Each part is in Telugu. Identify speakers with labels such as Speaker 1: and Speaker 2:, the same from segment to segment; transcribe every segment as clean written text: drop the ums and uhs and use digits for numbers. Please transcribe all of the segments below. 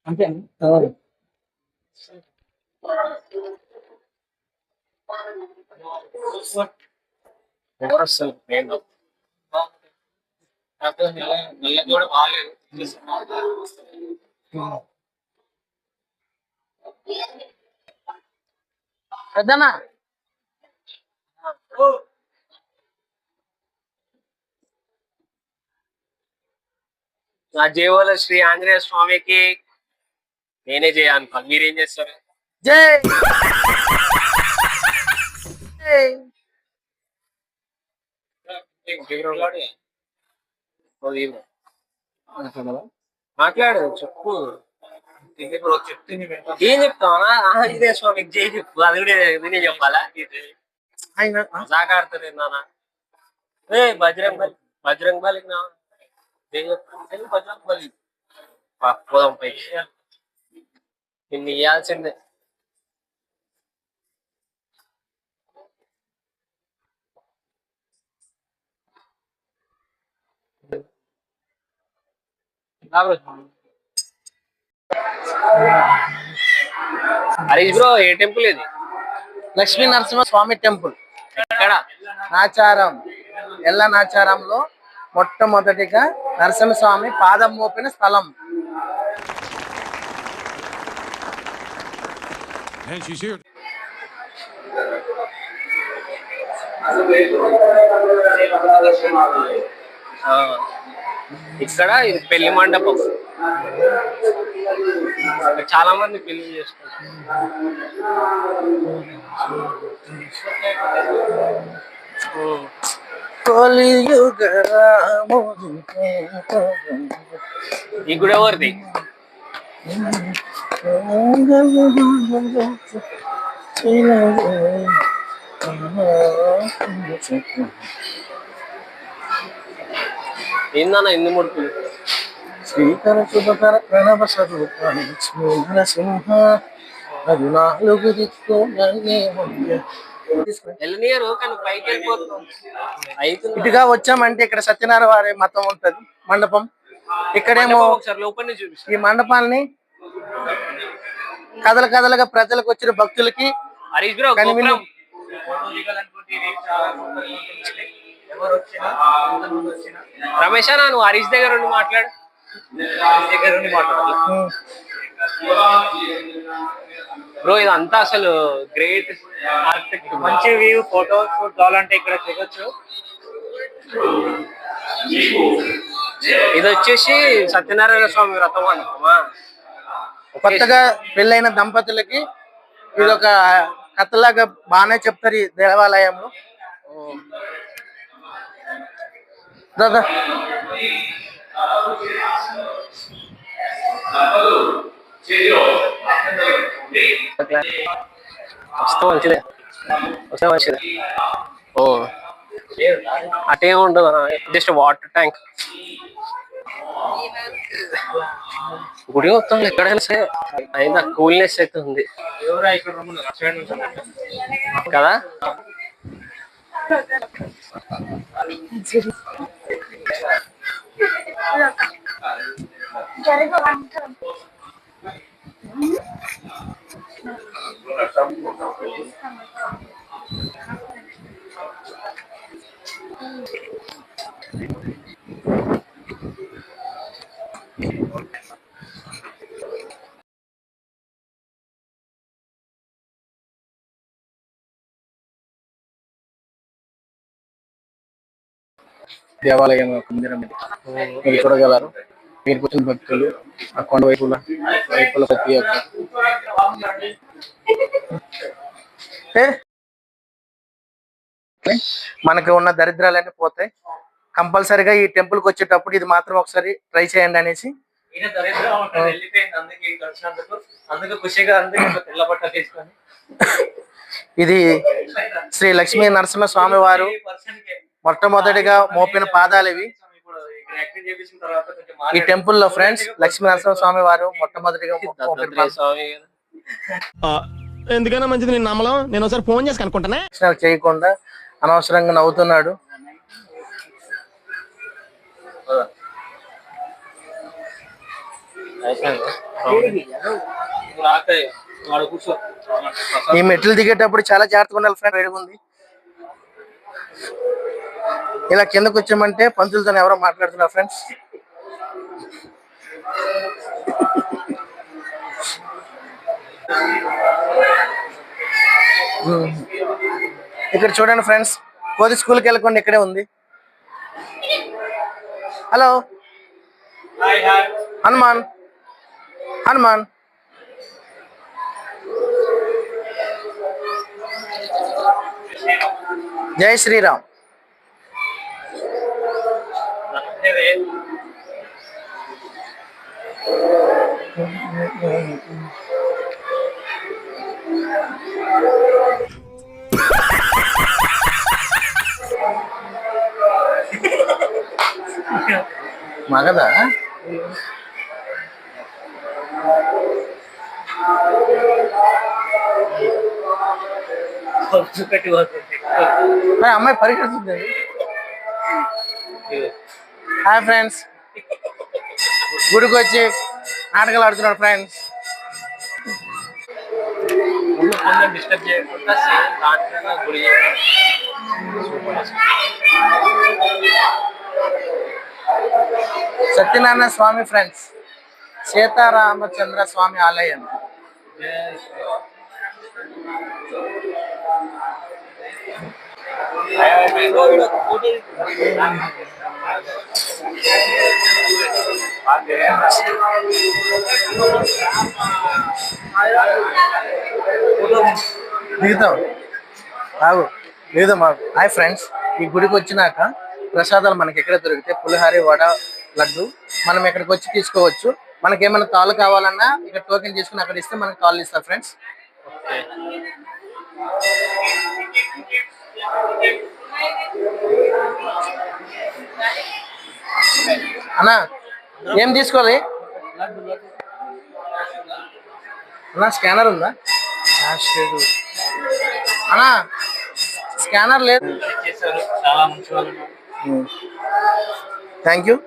Speaker 1: అంతే కూడా బాగాలేదు. పెద్దనా నా జేవోలో శ్రీ ఆంజనేయ స్వామికి నేనే చేయాలనుకోవాలి. మీరేం చేస్తారు? జై మాట్లాడు, చెప్పు. ఏం చెప్తావా? ఆంజనేయ స్వామికి జై చెప్పు. అది కూడా నేనే చెప్పాలా? మజాకాడుతుంది నాన్న. బజరంగ్ బలి, బజరంగ్ బలికి నా జై చెప్పు. బజరంగ్ బలి పోదాం పై. నిన్ను ఇయ్యాల్సిందే. హరీష్ బ్రో, ఏ టెంపుల్ ఇది? లక్ష్మీ నరసింహ స్వామి టెంపుల్. ఎక్కడ? నాచారం, ఎల్ల నాచారంలో మొట్టమొదటిగా నరసింహస్వామి పాదం మోపిన స్థలం. ఇక్కడ ఇది పెళ్లి మండపం. చాలా మంది పెళ్లి చేసుకుంటారు. ఈ గుడి ఎవరిది? ఏందన్నా ఎన్ని ముడుపులు? శ్రీకర శుభకర ప్రణవ స్వరూప నరసింహ నాలుగు దిక్కు ఇటుగా వచ్చామంటే ఇక్కడ సత్యనారాయణ వారి మతం ఉంటది, మండపం. ఇక్కడేమో ఈ మండపాన్ని కదలగా ప్రజలకు వచ్చిన భక్తులకి రమేష్ అన్న, నువ్వు హరీష్ దగ్గర ఉండి మాట్లాడు. బ్రో ఇదంతా అసలు గ్రేట్ ఆర్కిటెక్ట్. మంచి వ్యూ, ఫోటోస్ కావాలంటే ఇక్కడ దిగొచ్చు. ఇది వచ్చేసి సత్యనారాయణ స్వామి వ్రతం అనుకోమా. కొత్తగా పెళ్ళైన దంపతులకి ఇది ఒక కథలాగా బాగానే చెప్తారు ఈ దేవాలయంలో. దాదా వస్తే మంచిదే, వస్తే మంచిదే. ఓ అటేం ఉండదు, జస్ట్ వాటర్ ట్యాంక్. గుడి మొత్తం ఎక్కడైనా సరే అయినా కూల్నెస్ అయితే ఉంది కదా. దేవాలయం యొక్క మందిరం మీరు చూడగలరు. మీరు కూర్చున్న భక్తులు ఆ కొండ వైపుల ప్రతి ఒక్క మనకు ఉన్న దరిద్రాలన్నీ పోతాయి. కంపల్సరిగా ఈ టెంపుల్ కి వచ్చేటప్పుడు ఇది మాత్రం ఒకసారి ట్రై చేయండి అనేసి. ఇది శ్రీ లక్ష్మీ నరసింహ స్వామి వారు మొట్టమొదటిగా మోపిన పాదాలు ఇవి ఈ టెంపుల్ లో. ఫ్రెండ్స్, లక్ష్మీ నరసింహ స్వామి వారు మొట్టమొదటిగా ఎందుకైనా మంచిది నేను నమ్మలం. నేను ఒకసారి ఫోన్ చేసి కనుక్కుంటానే. చేయకుండా అనవసరంగా నవ్వుతున్నాడు. ఈ మెట్లు దిగేటప్పుడు చాలా జాగ్రత్తగా ఉండాలి ఫ్రెండ్, వేడిగా ఉంది. ఇలా కిందకు వచ్చామంటే పంతులతో ఎవరో మాట్లాడుతున్నారు ఫ్రెండ్స్. ఇక్కడ చూడండి ఫ్రెండ్స్, కోది స్కూల్కి వెళ్ళకుండా ఇక్కడే ఉంది. హలో హనుమాన్, హనుమాన్. జై శ్రీరామ్. మగదా అమ్మాయి పరిగెడుతుంది. హాయ్ ఫ్రెండ్స్, గుడికి వచ్చి నాటకాలు ఆడుతున్నాడు ఫ్రెండ్స్. డిస్టర్బ్ చేయకుండా గుడి సత్యనారాయణ స్వామి ఫ్రెండ్స్, సీతారామచంద్ర స్వామి ఆలయం. దిగుతాం బాగు లేదు మాకు. హాయ్ ఫ్రెండ్స్, ఈ గుడికి వచ్చినాక ప్రసాదాలు మనకి ఎక్కడ దొరికితే పులిహారి, వడ, లడ్డు మనం ఇక్కడికి వచ్చి తీసుకోవచ్చు. మనకి ఏమైనా తాళ్ళు కావాలన్నా ఇక్కడ టోకెన్ తీసుకుని అక్కడ ఇస్తే మనకి తాళ్ళు ఇస్తారు ఫ్రెండ్స్. అన్నా ఏం తీసుకోవాలి అన్నా? స్కానర్ ఉందా? అన్నా స్కానర్ లేదు. Thank you.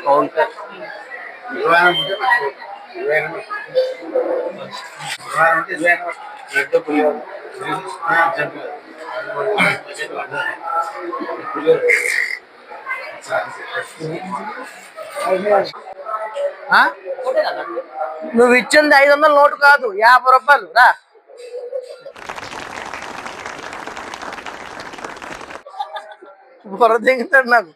Speaker 1: కౌంటర్ నువ్వు ఇచ్చింది 500 నోటు కాదు, 50 రూపాయలు. రా బుర్ర దిగుతాడు నాకు.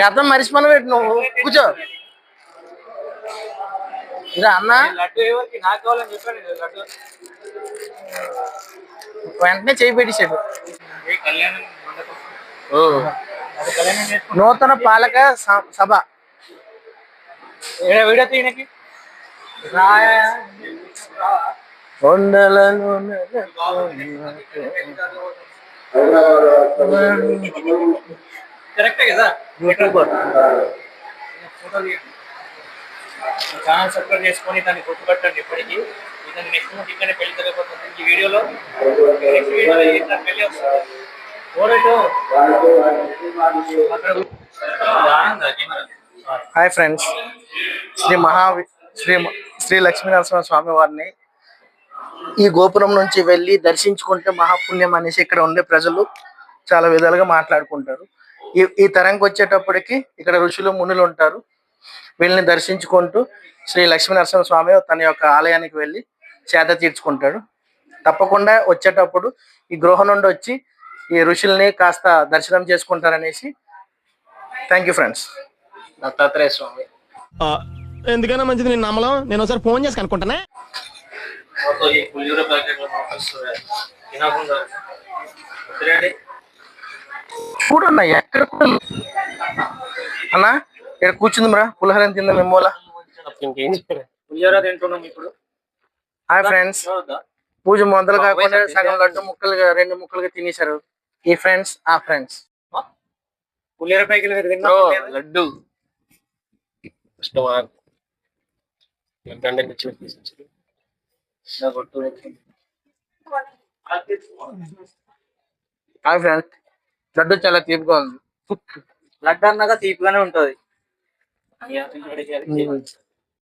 Speaker 1: అర్థం మరిచిపోను పెట్టి నువ్వు కూర్చో. ఇదా అన్న వెంటనే చేయి పెట్టేశాడు. నూతన పాలక సభ వీడియో తీయడానికి కొండలను కరెక్టే కదా. ఛానల్ సబ్స్క్రైబ్ చేసుకొని దాన్ని గుర్తుపట్టండి. ఇప్పటికీ ఇతను నెక్స్ట్ మంత్ ఇక్కడనే పెళ్లి జరగబోతుంది. ఈ వీడియోలో పెళ్లి వస్తుంది. హాయ్ ఫ్రెండ్స్, శ్రీ లక్ష్మీనరసింహ స్వామి వారిని ఈ గోపురం నుంచి వెళ్ళి దర్శించుకుంటే మహాపుణ్యం అనేసి ఇక్కడ ఉండే ప్రజలు చాలా విధాలుగా మాట్లాడుకుంటారు. ఈ తరంకి వచ్చేటప్పటికి ఇక్కడ ఋషులు, మునులు ఉంటారు. వీళ్ళని దర్శించుకుంటూ శ్రీ లక్ష్మీనరసింహ స్వామి తన యొక్క ఆలయానికి వెళ్ళి సేద తీర్చుకుంటాడు. తప్పకుండా వచ్చేటప్పుడు ఈ గృహం నుండి వచ్చి ఈ ఋషుల్ని కాస్త దర్శనం చేసుకుంటారనేసి. Thank you friends. Dattatreya Swami.
Speaker 2: ఎందుకైనా మంచిది నేను నమ్మలం. నేను ఒకసారి ఫోన్ చేసి కనుక్కుంటానే.
Speaker 1: చూడన్నా ఎక్కడ అన్నా ఇక్కడ కూర్చుంది రా, పులిహోర తిందా మేమోలా. హాయ్ ఫ్రెండ్స్, పూజ మొదలు కాకుండా సగం లడ్డు ముక్కలుగా 2 ముక్కలుగా తినేశారు ఈ ఫ్రెండ్స్. ఆ friends pulihora packet laddu hi friends, laddu చాలా తీపిగా ఉంది.
Speaker 3: లడ్డు అన్నాక తీపిగానే ఉంటది.